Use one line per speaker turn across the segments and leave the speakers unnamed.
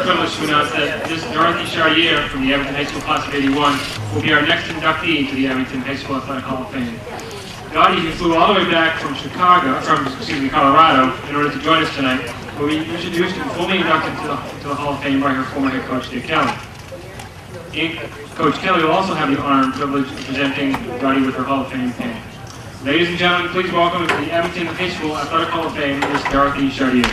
privilege to announce that Ms. Dorothy Chartier from the Abington High School Class of '81 will be our next inductee into the Abington High School Athletic Hall of Fame. Dottie, who flew all the way back from Colorado, in order to join us tonight, will be introduced and formally inducted to the Hall of Fame by her former head coach, Dick Kelly. Coach Kelly will also have the honor and privilege of presenting Dottie with her Hall of Fame pin. Ladies and gentlemen, please welcome to the Abington High School Athletic Hall of Fame, Ms. Dorothy Chartier.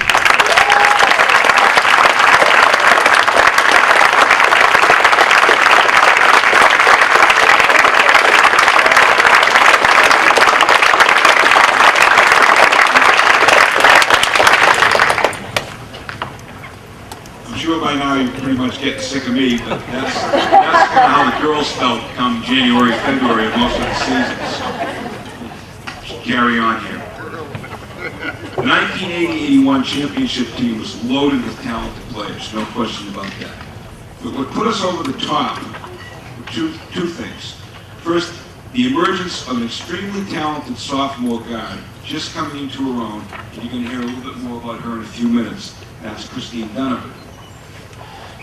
I'm sure by now you're pretty much getting sick of me, but that's kind of how the girls felt come January, February of most of the seasons. So carry on here. The 1980-81 championship team was loaded with talented players, no question about that. But what put us over the top were two things. First, the emergence of an extremely talented sophomore guard just coming into her own, and you're going to hear a little bit more about her in a few minutes. That's Christine Donovan.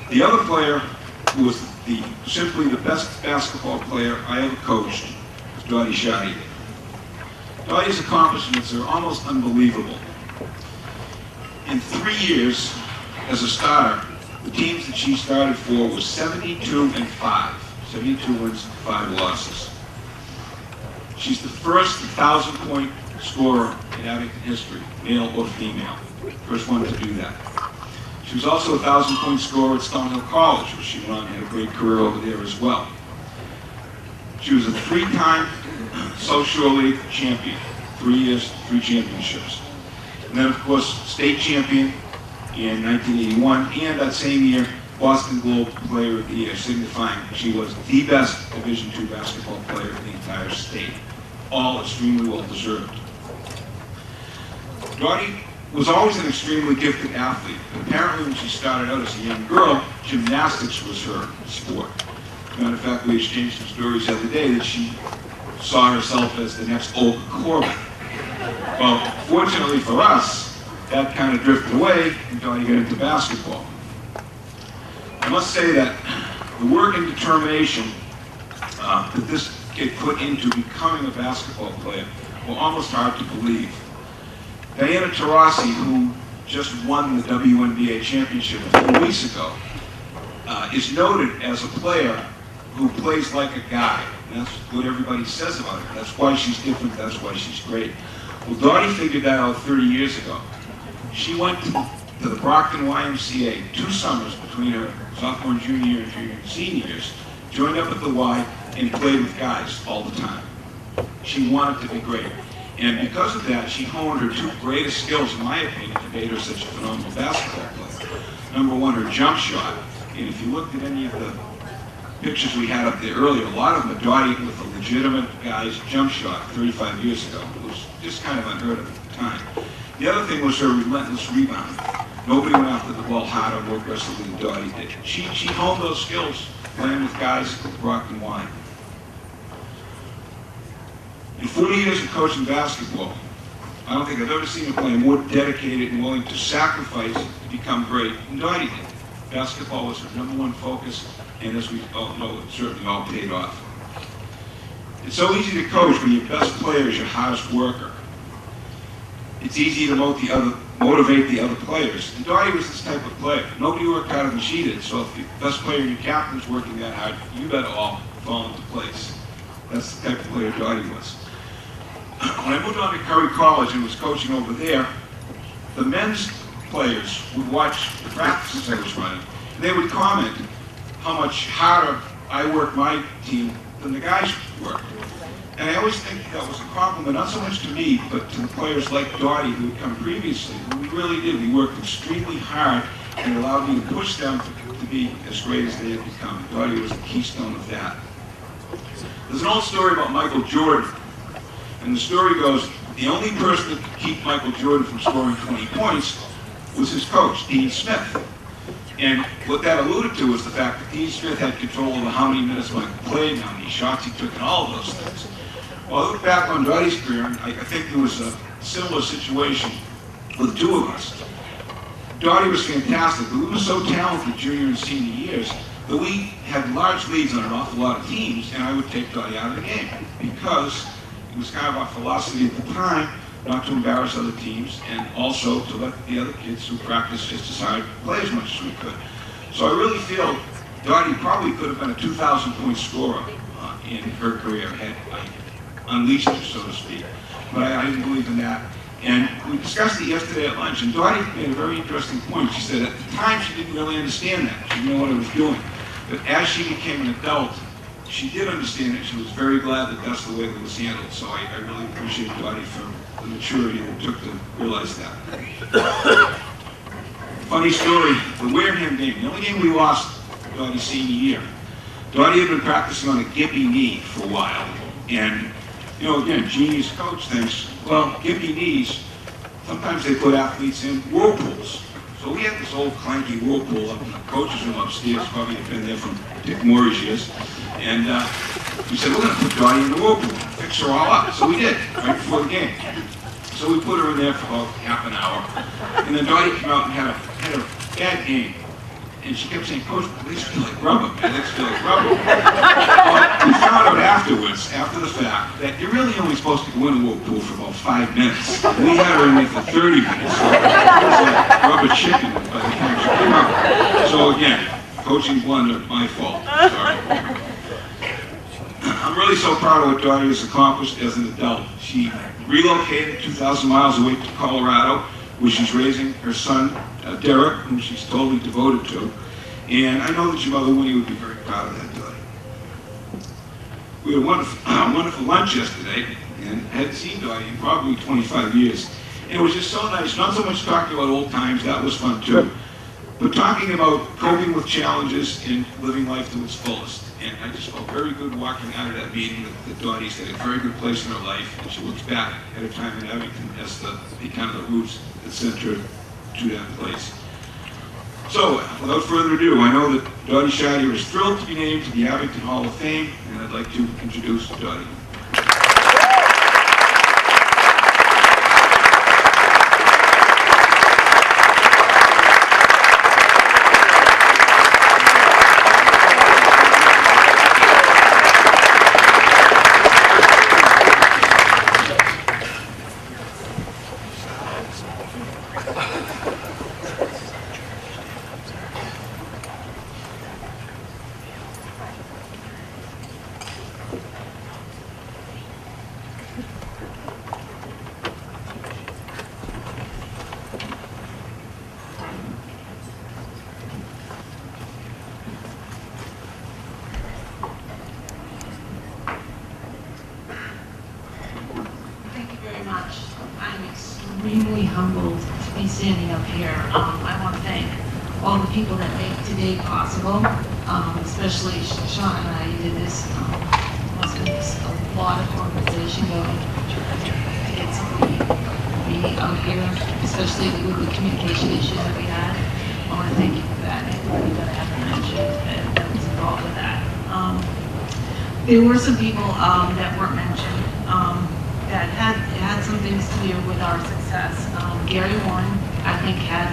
The other player who was simply the best basketball player I ever coached was Dottie Chartier. Dottie's accomplishments are almost unbelievable. In 3 years as a starter, the teams that she started for were 72-5. 72 wins, 5 losses. She's the first 1,000-point scorer in Abington history, male or female. First one to do that. She was also a 1,000-point scorer at Stonehill College, where she went on and had a great career over there as well. She was a 3-time South Shore League champion, 3 years, 3 championships. And then, of course, state champion in 1981, and that same year, Boston Globe Player of the Year, signifying she was the best Division II basketball player in the entire state. All extremely well deserved. Dottie was always an extremely gifted athlete. And apparently when she started out as a young girl, gymnastics was her sport. As a matter of fact, we exchanged some stories the other day that she saw herself as the next Olga Corbett. Well, fortunately for us, that kind of drifted away and Dottie got into basketball. I must say that the work and determination that this kid put into becoming a basketball player were almost hard to believe. Diana Taurasi, who just won the WNBA championship a few weeks ago, is noted as a player who plays like a guy. And that's what everybody says about her. That's why she's different, that's why she's great. Well, Dottie figured that out 30 years ago. She went to the Brockton YMCA 2 summers between her sophomore and junior year and junior and senior years, joined up at the Y and played with guys all the time. She wanted to be great. And because of that, she honed her 2 greatest skills, in my opinion, that made her such a phenomenal basketball player. Number one, her jump shot. And if you looked at any of the pictures we had up there earlier, a lot of them are Dottie with a legitimate guy's jump shot 35 years ago. It was just kind of unheard of at the time. The other thing was her relentless rebound. Nobody went after the ball harder, more aggressively than Dottie did. She honed those skills playing with guys at Brockton Y. In 40 years of coaching basketball, I don't think I've ever seen a player more dedicated and willing to sacrifice to become great than Dottie did. Basketball was her #1 focus, and as we all know, it certainly all paid off. It's so easy to coach when your best player is your hardest worker. It's easy to motivate the other players. And Dottie was this type of player. Nobody worked harder than she did, so if the best player in your captain is working that hard, you better all fall into place. That's the type of player Dottie was. When I moved on to Curry College and was coaching over there, the men's players would watch the practices I was running, and they would comment how much harder I worked my team than the guys worked. And I always think that was a compliment, not so much to me, but to the players like Dottie who had come previously, who we really did. We worked extremely hard and allowed me to push them to be as great as they had become. Dottie was the keystone of that. There's an old story about Michael Jordan. And the story goes, the only person that could keep Michael Jordan from scoring 20 points was his coach, Dean Smith. And what that alluded to was the fact that Dean Smith had control over how many minutes Michael played, how many shots he took, and all of those things. Well, I look back on Dottie's career, and I think there was a similar situation with the 2 of us. Dottie was fantastic, but we were so talented junior and senior years that we had large leads on an awful lot of teams, and I would take Dottie out of the game because it was kind of our philosophy at the time not to embarrass other teams and also to let the other kids who practice just as hard play as much as we could. So I really feel Dottie probably could have been a 2,000-point scorer in her career had I unleashed her, so to speak. But I didn't believe in that. And we discussed it yesterday at lunch, and Dottie made a very interesting point. She said at the time she didn't really understand that. She didn't know what I was doing. But as she became an adult, she did understand it. She was very glad that that's the way it was handled. So I really appreciate Dottie for the maturity that it took to realize that. Funny story, the Wareham game, the only game we lost Dottie's senior year. Dottie had been practicing on a gippy knee for a while. And, you know, again, genius coach thinks, well, gippy knees, sometimes they put athletes in whirlpools. So we had this old clanky whirlpool up in the coach's room upstairs, probably had been there from Dick Moore's years. And we said, we're going to put Dottie in the whirlpool, fix her all up. So we did, right before the game. So we put her in there for about half an hour. And then Dottie came out and had a bad game. And she kept saying, Coach, my legs feel like rubber, my legs feel like rubber. Well, we found out afterwards, after the fact, that you're really only supposed to go in a whirlpool for about 5 minutes. We had her in there for 30 minutes, so it was like rubber chicken by the time she came out. So again, coaching blunder, my fault, sorry. I'm really so proud of what Dottie has accomplished as an adult. She relocated 2,000 miles away to Colorado, where she's raising her son, Derek, whom she's totally devoted to. And I know that your mother, Winnie, would be very proud of that, Dottie. We had a wonderful lunch yesterday, and hadn't seen Dottie in probably 25 years. And it was just so nice, not so much talking about old times, that was fun too, but talking about coping with challenges and living life to its fullest. And I just felt very good walking out of that meeting that Dottie's had a very good place in her life, and she looks back at her time in Abington as the kind of the roots that sent her to that place. So, without further ado, I know that Dottie Scheider is thrilled to be named to the Abington Hall of Fame, and I'd like to introduce Dottie.
I'm extremely humbled to be standing up here. I want to thank all the people that make today possible, especially Sean and I did this. Must have been a lot of organization going to get somebody to be out here, especially with the communication issues that we had. I want to thank you for that. Everybody that I haven't mentioned that was involved with that. There were some people that weren't mentioned. That had some things to do with our success. Gary Warren, I think, had,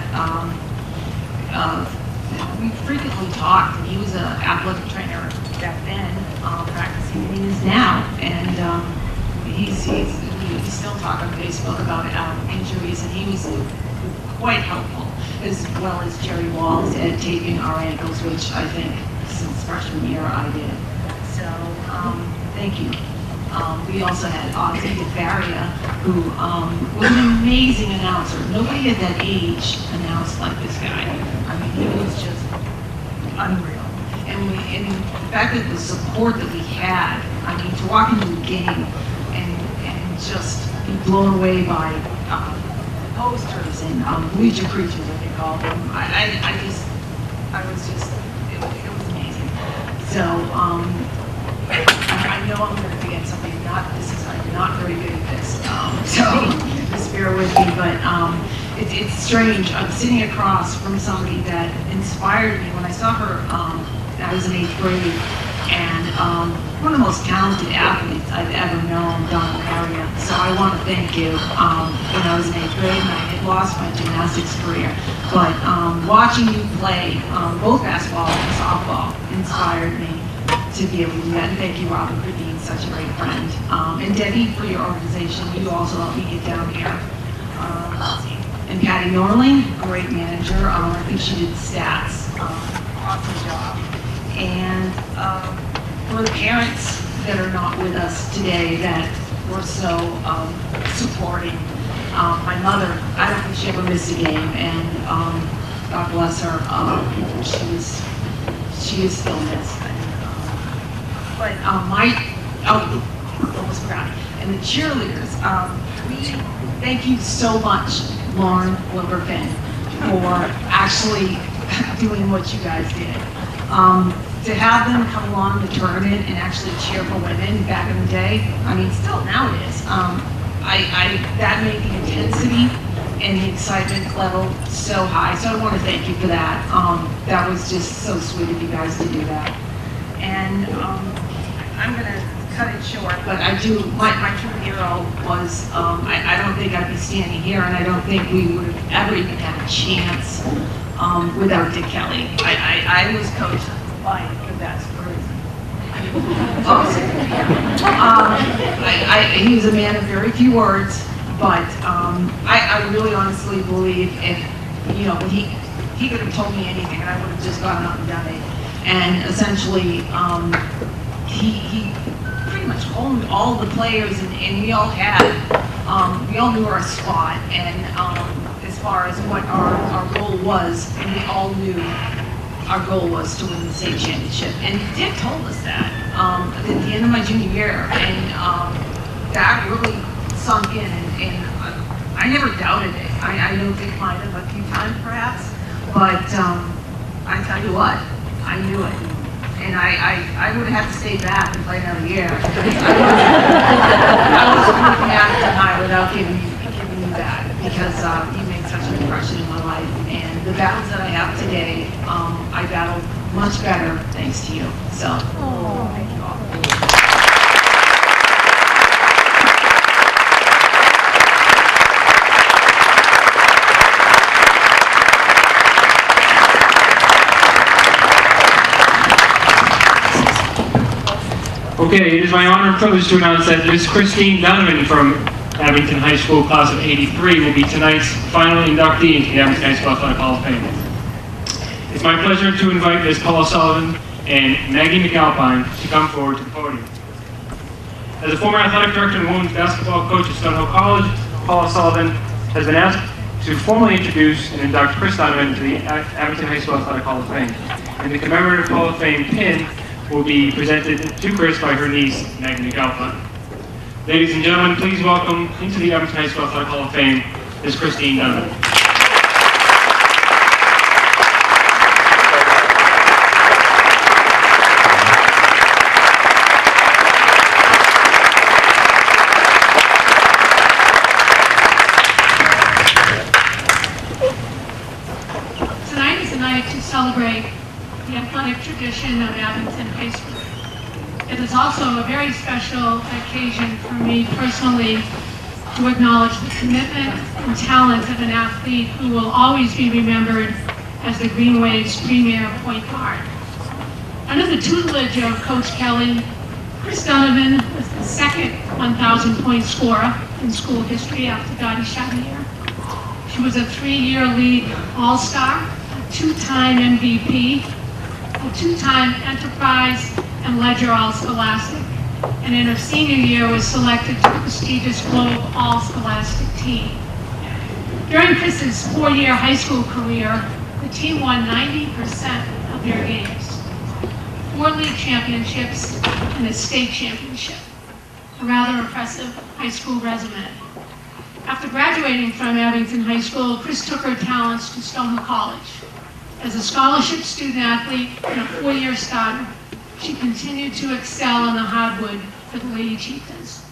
we frequently talked, and he was an athletic trainer back then, practicing, and he is now, and we still talk on Facebook about injuries, and he was quite helpful, as well as Jerry Walls at taping our ankles, which I think since freshman year I did. So, thank you. We also had Ozzy DeFaria, who was an amazing announcer. Nobody at that age announced like this guy. I mean, he was just unreal. And the fact that the support that we had, I mean, to walk into a game and just be blown away by posters and bleacher creatures, as they call them. It was amazing. So, I know I'm going to forget something. I'm not very good at this, so just bear with me. But it's strange. I'm sitting across from somebody that inspired me when I saw her. I was in 8th grade, and one of the most talented athletes I've ever known down in the area. So I want to thank you. When I was in 8th grade, and I had lost my gymnastics career, but watching you play both basketball and softball inspired me to be able to do that. And thank you, Robin, for being such a great friend. And Debbie, for your organization. You also helped me get down here. And Patty Norling, great manager. I think she did stats. Awesome job. And for the parents that are not with us today that were so supporting. My mother, I don't think she ever missed a game, and God bless her. She is still missed. Almost forgot. And the cheerleaders, thank you so much, Lauren Wilberfin, for actually doing what you guys did. To have them come along the tournament and actually cheer for women back in the day, I mean, still now it is. That made the intensity and the excitement level so high. So I want to thank you for that. That was just so sweet of you guys to do that. And I'm going to cut it short, but I do, my true hero was, I don't think I'd be standing here, and I don't think we would have ever even had a chance without Dick Kelly. I was coached by the best person. He was a man of very few words, but I really honestly believe if, when he could have told me anything, and I would have just gone up and done it. And essentially, he pretty much owned all the players, and we all had, we all knew our spot, and as far as what our goal was, and we all knew our goal was to win the state championship. And Dick told us that at the end of my junior year, and that really sunk in, and I never doubted it. I know Dick might have a few times perhaps, but I tell you what, I knew it. And I would have had to stay back and play another year. I wasn't looking at it tonight without giving you that, because you made such an impression in my life. And the battles that I have today, I battled much better thanks to you. So, thank you all.
Okay, it is my honor and privilege to announce that Miss Christine Donovan from Abington High School class of '83 will be tonight's final inductee into the Abington High School Athletic Hall of Fame. It's my pleasure to invite Ms. Paula Sullivan and Maggie McAlpine to come forward to the podium. As a former athletic director and women's basketball coach at Stonehill College, Paula Sullivan has been asked to formally introduce and induct Chris Donovan to the Abington High School Athletic Hall of Fame. And the commemorative Hall of Fame pin will be presented to Chris by her niece, Maggie McAlpine. Ladies and gentlemen, please welcome into the Abington High School Athletic Hall of Fame, Ms. Christine Donovan.
Tonight is a night to celebrate the athletic tradition of Abington High School. It is also a very special occasion for me personally to acknowledge the commitment and talent of an athlete who will always be remembered as the Green Wave's premier point guard. Under the tutelage of Coach Kelly, Chris Donovan was the second 1,000-point scorer in school history after Dottie Chatelier. She was a 3-year league All-Star, a 2-time MVP, a 2-time Enterprise and Ledger All-Scholastic, and in her senior year was selected to the prestigious Globe All-Scholastic team. During Chris's 4-year high school career, the team won 90% of their games, 4 league championships, and a state championship. A rather impressive high school resume. After graduating from Abington High School, Chris took her talents to Stonehill College. As a scholarship student athlete and a 4-year starter, she continued to excel on the hardwood for the Lady Chieftains,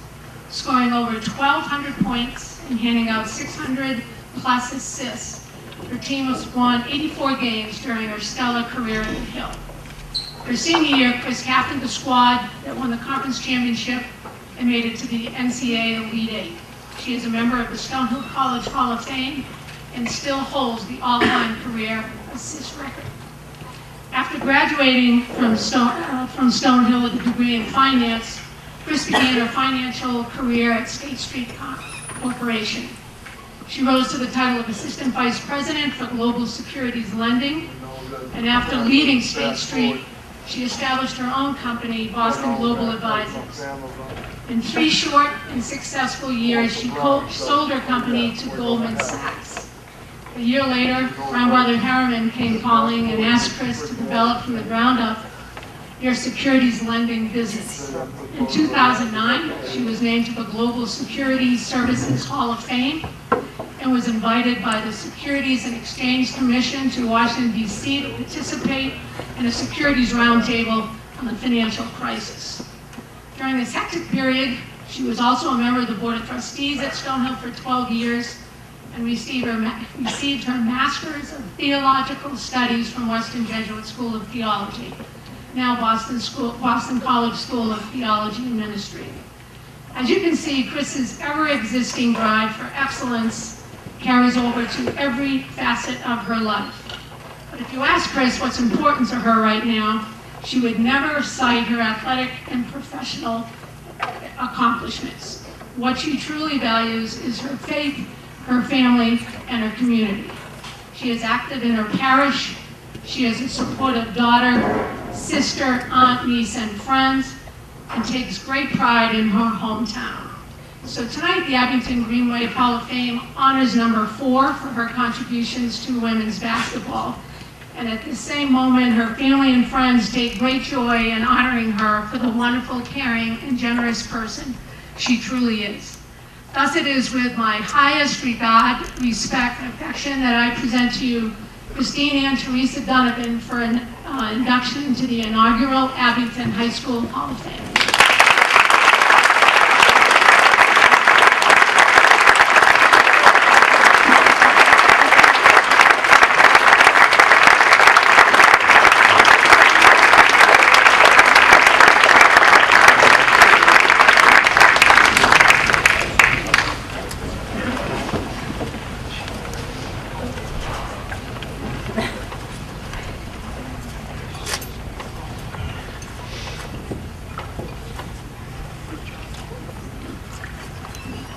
scoring over 1,200 points and handing out 600 plus assists. Her team has won 84 games during her stellar career at the Hill. Her senior year, Chris captained the squad that won the conference championship and made it to the NCAA Elite Eight. She is a member of the Stonehill College Hall of Fame and still holds the all-time career assist record. After graduating from Stonehill with a degree in finance, Chris began her financial career at State Street Corporation. She rose to the title of Assistant Vice President for Global Securities Lending, and after leaving State Street, she established her own company, Boston Global Advisors. In 3 short and successful years, she sold her company to Goldman Sachs. A year later, Brown Brother Harriman came calling and asked Chris to develop from the ground up their securities lending business. In 2009, she was named to the Global Securities Services Hall of Fame and was invited by the Securities and Exchange Commission to Washington, D.C. to participate in a securities roundtable on the financial crisis. During this hectic period, she was also a member of the Board of Trustees at Stonehill for 12 years and received her Master's of Theological Studies from Western Jesuit School of Theology, now Boston College School of Theology and Ministry. As you can see, Chris's ever-existing drive for excellence carries over to every facet of her life. But if you ask Chris what's important to her right now, she would never cite her athletic and professional accomplishments. What she truly values is her faith, her family, and her community. She is active in her parish. She is a supportive daughter, sister, aunt, niece, and friends, and takes great pride in her hometown. So tonight, the Abington Greenway Hall of Fame honors number 4 for her contributions to women's basketball. And at the same moment, her family and friends take great joy in honoring her for the wonderful, caring, and generous person she truly is. Thus it is with my highest regard, respect, and affection that I present to you Christine Ann Teresa Donovan for an induction into the inaugural Abington High School Hall of Fame.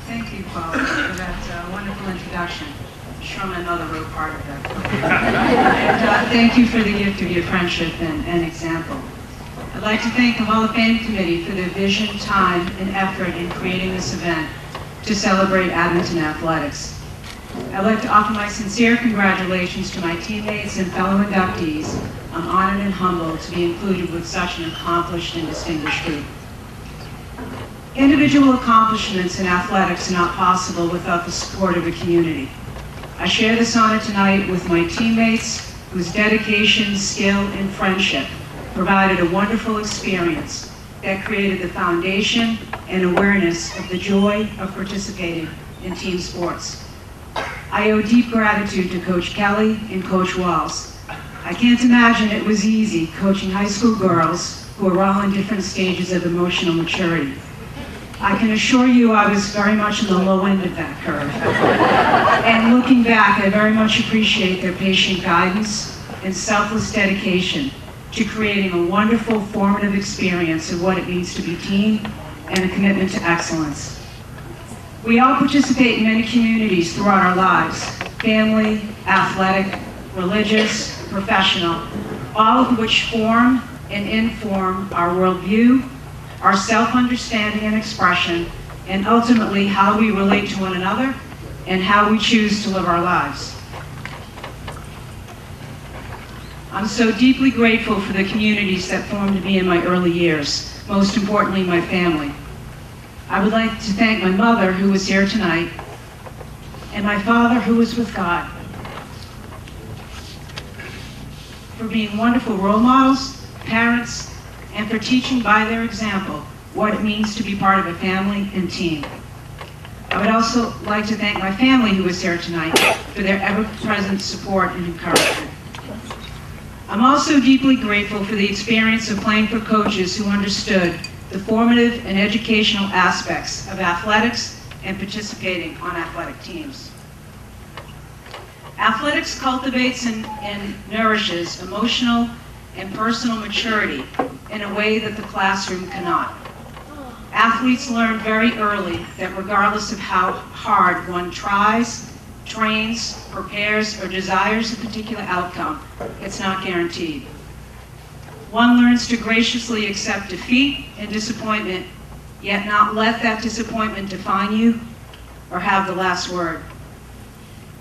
Thank you, Paul, for that wonderful introduction. I'm sure my mother wrote part of that. And thank you for the gift of your friendship and example. I'd like to thank the Hall of Fame Committee for their vision, time, and effort in creating this event to celebrate Abington athletics. I'd like to offer my sincere congratulations to my teammates and fellow inductees. I'm honored and humbled to be included with such an accomplished and distinguished group. Individual accomplishments in athletics are not possible without the support of a community. I share this honor tonight with my teammates whose dedication, skill, and friendship provided a wonderful experience that created the foundation and awareness of the joy of participating in team sports. I owe deep gratitude to Coach Kelly and Coach Walls. I can't imagine it was easy coaching high school girls who are all in different stages of emotional maturity. I can assure you I was very much on the low end of that curve. And looking back, I very much appreciate their patient guidance and selfless dedication to creating a wonderful formative experience of what it means to be team and a commitment to excellence. We all participate in many communities throughout our lives, family, athletic, religious, professional, all of which form and inform our worldview, our self-understanding and expression, and ultimately how we relate to one another and how we choose to live our lives. I'm so deeply grateful for the communities that formed me in my early years, most importantly, my family. I would like to thank my mother, who is here tonight, and my father, who is with God, for being wonderful role models, parents, and for teaching by their example what it means to be part of a family and team. I would also like to thank my family who is here tonight for their ever-present support and encouragement. I'm also deeply grateful for the experience of playing for coaches who understood the formative and educational aspects of athletics and participating on athletic teams. Athletics cultivates and nourishes emotional and personal maturity in a way that the classroom cannot. Athletes learn very early that regardless of how hard one tries, trains, prepares, or desires a particular outcome, it's not guaranteed. One learns to graciously accept defeat and disappointment, yet not let that disappointment define you or have the last word.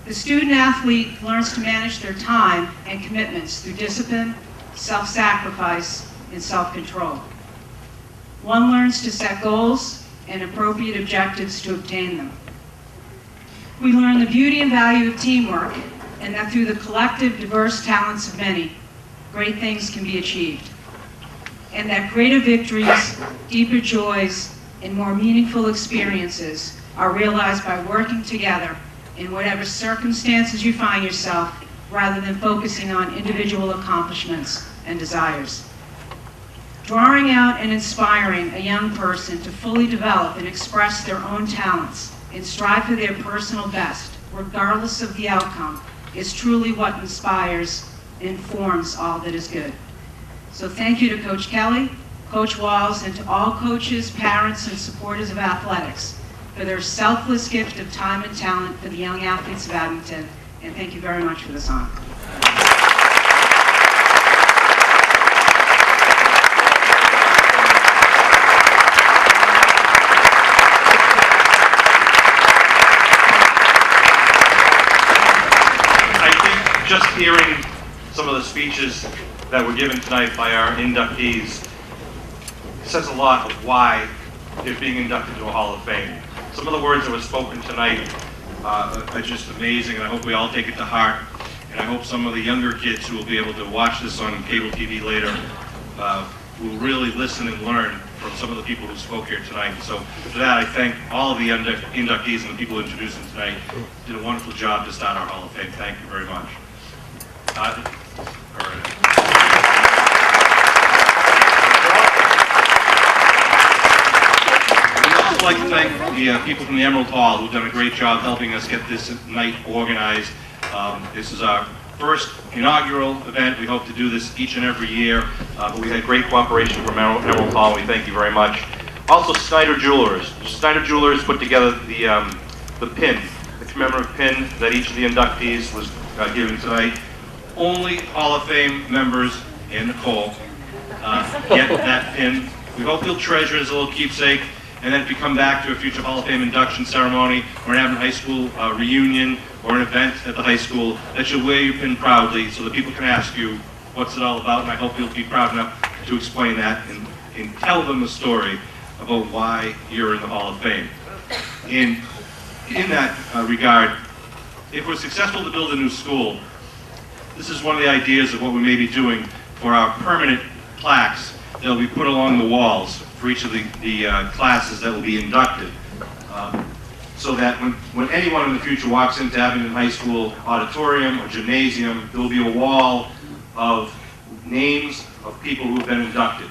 The student athlete learns to manage their time and commitments through discipline, self-sacrifice, and self-control. One learns to set goals and appropriate objectives to obtain them. We learn the beauty and value of teamwork, and that through the collective, diverse talents of many, great things can be achieved. And that greater victories, deeper joys, and more meaningful experiences are realized by working together in whatever circumstances you find yourself, rather than focusing on individual accomplishments and desires. Drawing out and inspiring a young person to fully develop and express their own talents and strive for their personal best, regardless of the outcome, is truly what inspires and informs all that is good. So thank you to Coach Kelly, Coach Walls, and to all coaches, parents, and supporters of athletics for their selfless gift of time and talent for the young athletes of Abington, and thank you very much for this honor.
Just hearing some of the speeches that were given tonight by our inductees says a lot of why they're being inducted to a Hall of Fame. Some of the words that were spoken tonight are just amazing, and I hope we all take it to heart. And I hope some of the younger kids who will be able to watch this on cable TV later will really listen and learn from some of the people who spoke here tonight. So for that, I thank all of the inductees and the people who introduced them tonight. Did a wonderful job to start our Hall of Fame. Thank you very much. All right. We'd also like to thank the people from the Emerald Hall who've done a great job helping us get this night organized. This is our first inaugural event. We hope to do this each and every year, but we had great cooperation from Emerald Hall. We thank you very much. Also, Snyder Jewelers. Snyder Jewelers put together the pin, the commemorative pin that each of the inductees was given tonight. Only Hall of Fame members and Nicole get that pin. We hope you'll treasure it as a little keepsake, and then if you come back to a future Hall of Fame induction ceremony or an Abington High School reunion or an event at the high school, that you'll wear your pin proudly so that people can ask you what's it all about, and I hope you'll be proud enough to explain that and tell them the story about why you're in the Hall of Fame. In that regard, if we're successful to build a new school, this is one of the ideas of what we may be doing for our permanent plaques that will be put along the walls for each of the classes that will be inducted. So that when anyone in the future walks into Abington High School auditorium or gymnasium, there will be a wall of names of people who have been inducted.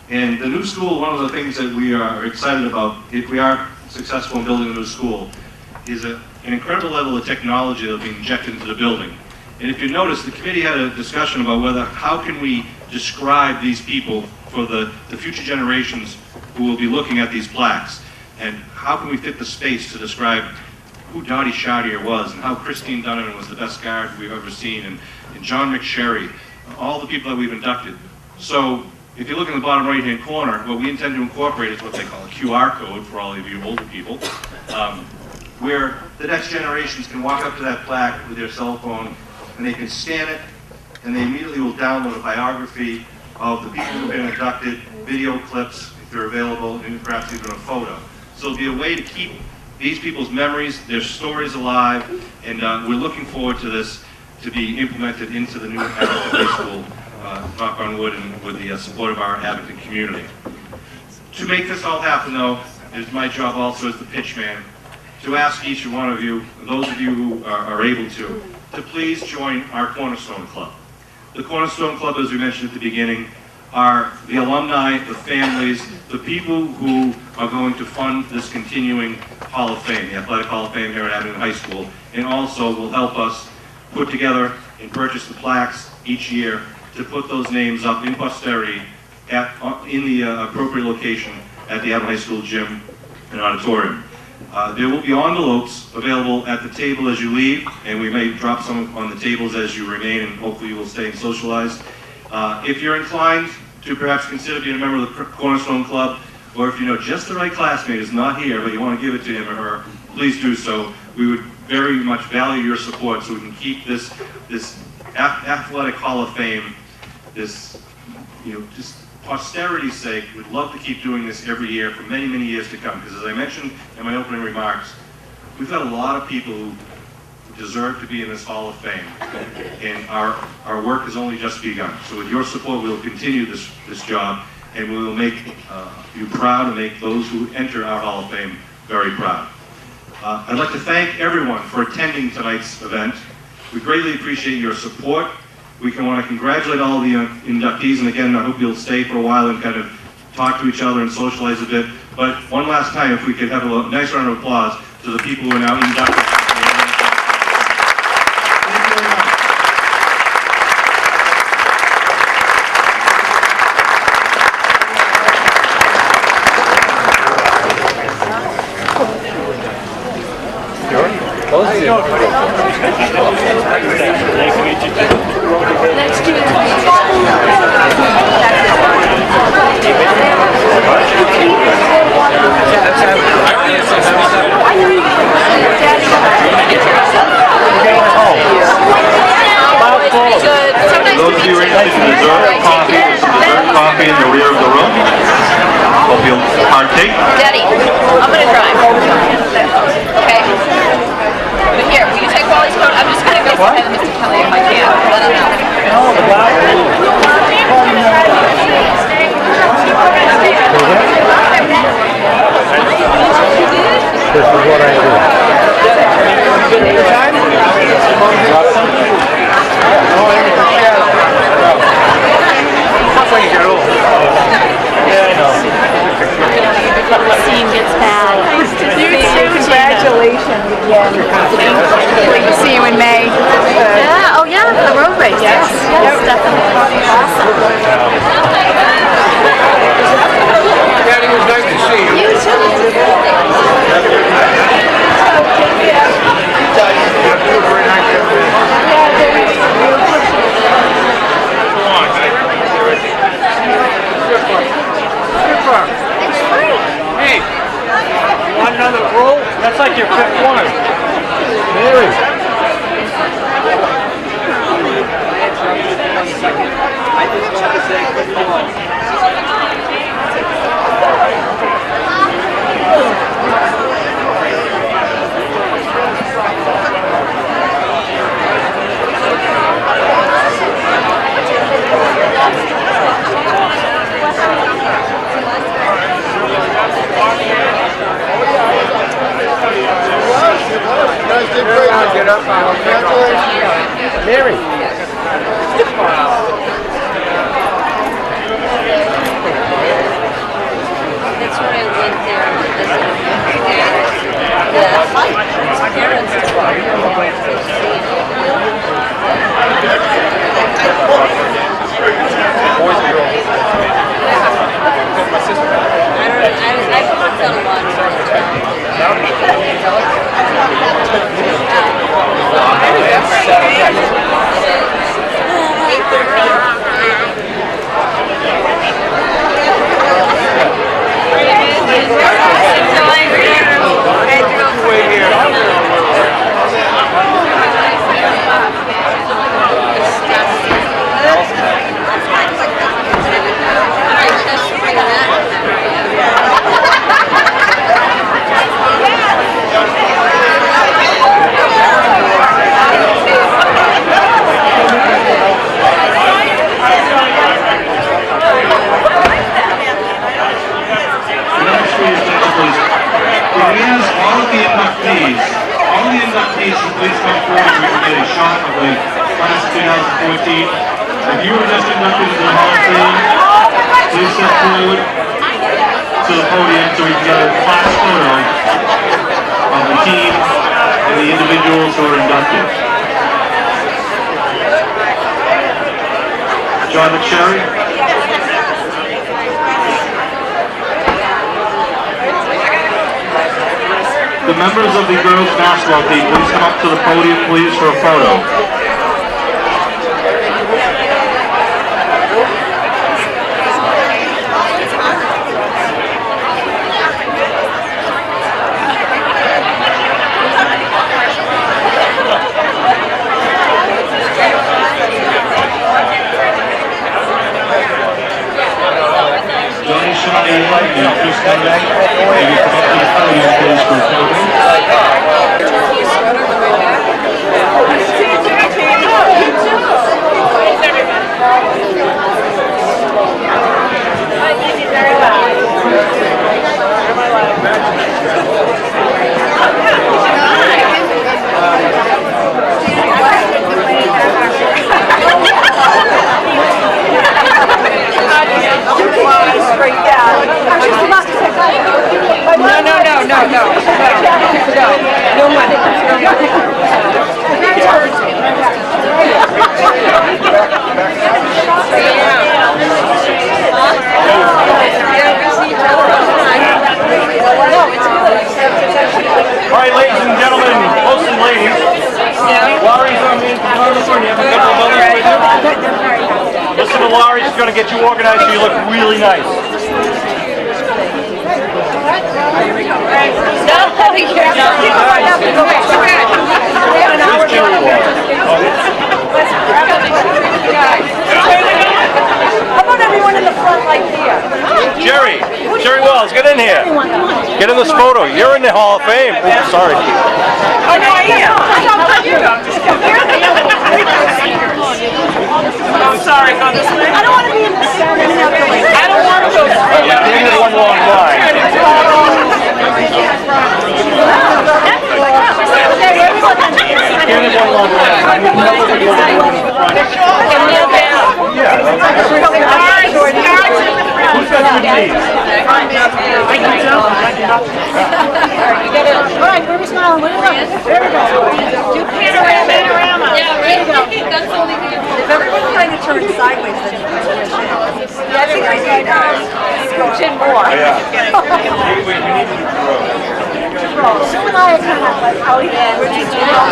And the new school, one of the things that we are excited about, if we are successful in building a new school, is an incredible level of technology that will be injected into the building. And if you notice, the committee had a discussion about how can we describe these people for the future generations who will be looking at these plaques, and how can we fit the space to describe who Dottie Chartier was, and how Christine Dunham was the best guard we've ever seen, and John McSherry, all the people that we've inducted. So if you look in the bottom right-hand corner, what we intend to incorporate is what they call a QR code for all of you older people, where the next generations can walk up to that plaque with their cell phone, and they can scan it, and they immediately will download a biography of the people who have been inducted, video clips, if they're available, and perhaps even a photo. So it'll be a way to keep these people's memories, their stories alive, and we're looking forward to this to be implemented into the new Abington High School, knock on wood, and with the support of our Abington community. To make this all happen, though, it is my job also as the pitch man to ask each one of you, those of you who are able to please join our Cornerstone Club. The Cornerstone Club, as we mentioned at the beginning, are the alumni, the families, the people who are going to fund this continuing Hall of Fame, the Athletic Hall of Fame here at Abington High School, and also will help us put together and purchase the plaques each year to put those names up in posterity in the appropriate location at the Abington High School gym and auditorium. There will be envelopes available at the table as you leave, and we may drop some on the tables as you remain, and hopefully you will stay and socialize. If you're inclined to perhaps consider being a member of the Cornerstone Club, or if you know just the right classmate is not here, but you want to give it to him or her, please do so. We would very much value your support so we can keep this athletic Hall of Fame, this, just posterity's sake. We'd love to keep doing this every year for many, many years to come, because as I mentioned in my opening remarks, we've got a lot of people who deserve to be in this Hall of Fame, and our work has only just begun. So with your support, we'll continue this job, and we will make you proud and make those who enter our Hall of Fame very proud. I'd like to thank everyone for attending tonight's event. We greatly appreciate your support. We want to congratulate all the inductees, and again, I hope you'll stay for a while and kind of talk to each other and socialize a bit. But one last time, if we could have a nice round of applause to the people who are now inducted. Those of you interested in dessert coffee, there's some dessert coffee in the rear of the room. Hope you'll partake.
Daddy, I'm gonna drive. Okay. But here, will you take Wally's coat? I'm just gonna go say to Mr. Kelly if I can. Let him know.
This is what I do.
The scene gets bad.
You too. Congratulations again. Wait to see you in May.
Yeah, oh yeah, the road race. Yes, definitely. Awesome.
Daddy, it was nice to see you.
You
Hey, you want another roll? That's like your fifth one. Mary. Get up, congratulations. Mary.
inducted into the Hall of Fame, please step forward to the podium so we can get a class photo of the team and the individuals who are inducted. John McSherry. The members of the girls basketball team, please come up to the podium, please, for a photo. Johnny Shine and Chris Connick, maybe come up to the podium, please, for a photo.
No money.
All right, ladies and gentlemen, hosts and ladies. Laurie's our main photographer, and you have a couple of others right there. Listen to Laurie, she's going to get you organized so you look really nice.
How about everyone in the front like here?
Jerry Wells, get in here. Get in this photo. You're in the Hall of Fame. Oops, sorry.
Oh, no, I am. I'm sorry, go this way. I don't want to be in the center. I don't want to go this way.
Stand in one long line. Stand in one long line. Who's got good knees?
I can tell. All right, where we smiling? Where we look? There we go. Do panorama.
Yeah, right. That's only good.
If everyone's trying to turn sideways, then you can switch in. Yeah, I think I need to chin more. Sue and I are kind of like out here. We're just doing all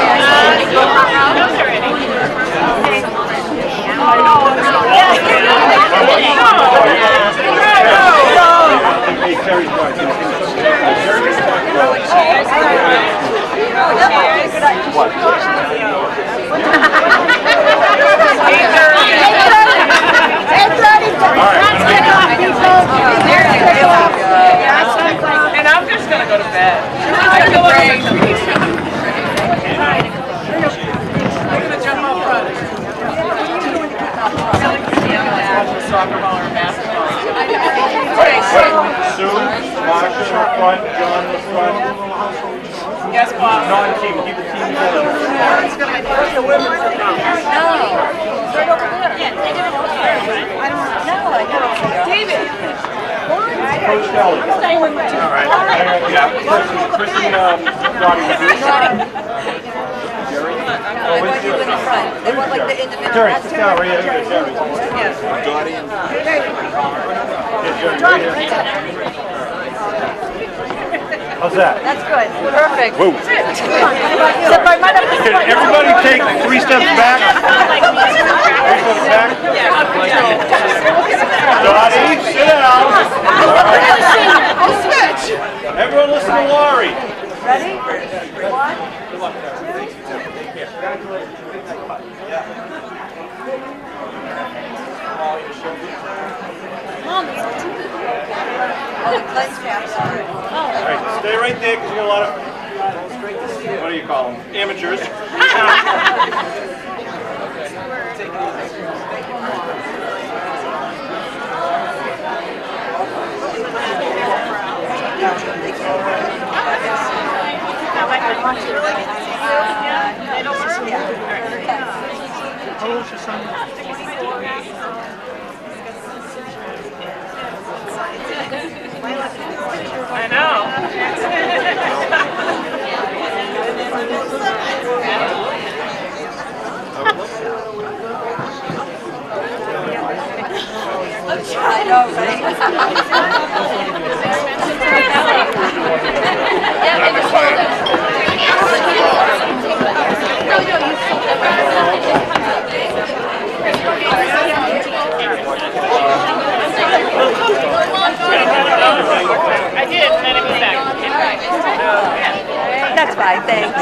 And I'm just going to go to bed. I'm going to jump up front. Soccer ball or basketball.
Sue, Marsha in the front, John in the front.
Yes, boss.
Non-team, keep the team together.
David.
Coach Kelly. All right. Yeah. Kristen, Dottie. Jerry?
They want you in the front. They want like the individual.
Jerry, sit down right here. Jerry. Dottie and... Yeah, Jerry, right here. How's that?
That's good. Perfect.
Whoa.
Except I might have to
Can everybody take 3 steps back? 3 steps back? Dottie, sit down.
I'll switch.
Everyone listen to Laurie.
Ready? 1,
All right, stay right there because you got a lot of, what do you call them, amateurs. How old is your son?
I know, right?
Yeah, I just told him.
I did, and then it was back.
That's fine, thanks.